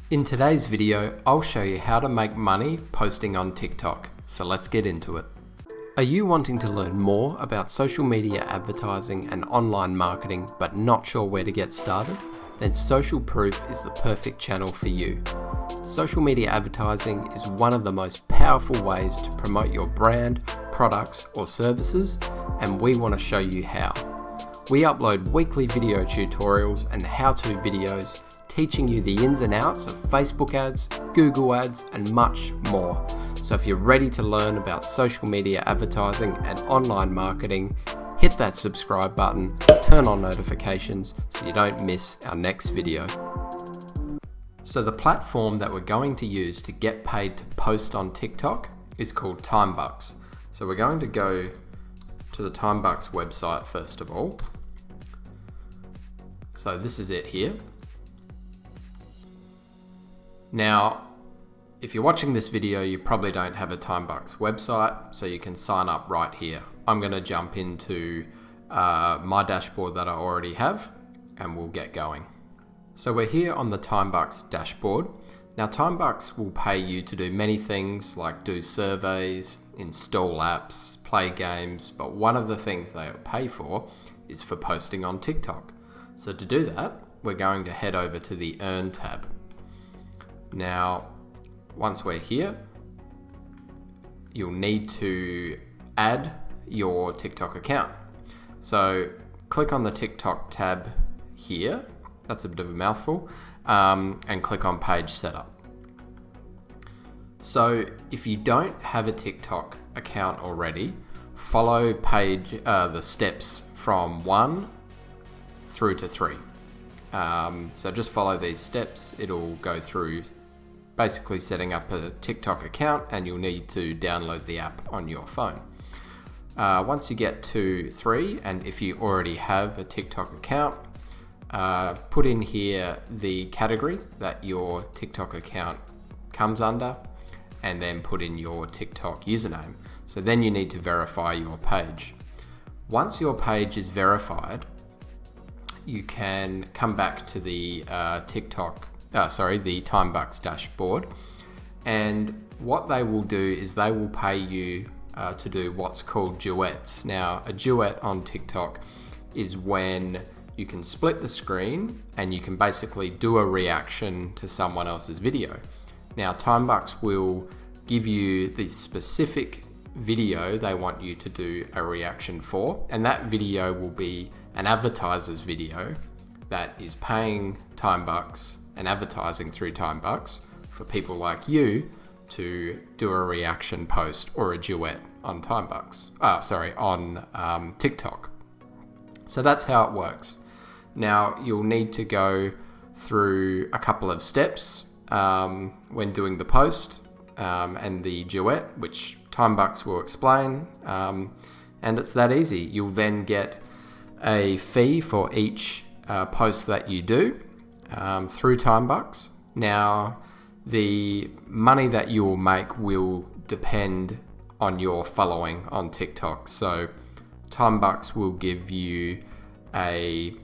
In today's video, I'll show you how to make money posting on TikTok. So let's get into it. Are you wanting to learn more about social media advertising and online marketing but not sure where to get started? Then Social Proof is the perfect channel for you. Social media advertising is one of the most powerful ways to promote your brand, products or services, and we want to show you how. We upload weekly video tutorials and how-to videos teaching you the ins and outs of Facebook ads, Google ads, and much more. So if you're ready to learn about social media advertising and online marketing, hit that subscribe button, turn on notifications so you don't miss our next video. So the platform that we're going to use to get paid to post on TikTok is called Timebox. So we're going to go to the Timebox website first of all. So this is it here. Now, if you're watching this video, you probably don't have a Timebox website, so you can sign up right here. I'm going to jump into my dashboard that I already have, and we'll get going. So we're here on the Timebox dashboard. Now, Timebox will pay you to do many things like do surveys, install apps, play games, but one of the things they pay for is for posting on TikTok. So to do that, we're going to head over to the Earn tab. Now, once we're here, you'll need to add your TikTok account. So click on the TikTok tab here, that's a bit of a mouthful, and click on page setup. So if you don't have a TikTok account already, follow the steps from 1 through to 3. So just follow these steps. It'll go through basically setting up a TikTok account, and you'll need to download the app on your phone. Once you get to 3, and if you already have a TikTok account, put in here the category that your TikTok account comes under, and then put in your TikTok username. So then you need to verify your page. Once your page is verified, you can come back to the the Timebox dashboard, and what they will do is they will pay you to do what's called duets. Now, a duet on TikTok is when you can split the screen and you can basically do a reaction to someone else's video. Now, Timebox will give you the specific video they want you to do a reaction for, and that video will be an advertiser's video that is paying Timebox and advertising through Timebox for people like you to do a reaction post or a duet on TikTok. So that's how it works. Now, you'll need to go through a couple of steps when doing the post and the duet, which Timebox will explain, and it's that easy. You'll then get a fee for each post that you do through Timebox. Now, the money that you will make will depend on your following on TikTok. So Timebox will give you a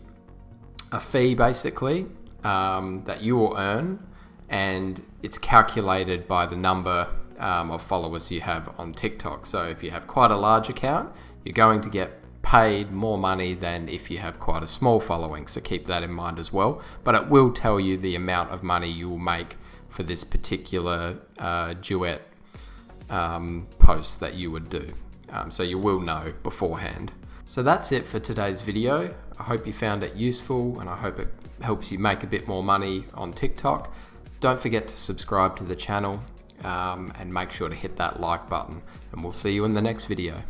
fee basically that you will earn, and it's calculated by the number of followers you have on TikTok. So if you have quite a large account, you're going to get paid more money than if you have quite a small following, so keep that in mind as well. But it will tell you the amount of money you will make for this particular duet post that you would do, so you will know beforehand. So that's it for today's video. I hope you found it useful, and I hope it helps you make a bit more money on TikTok. Don't forget to subscribe to the channel, and make sure to hit that like button, and we'll see you in the next video.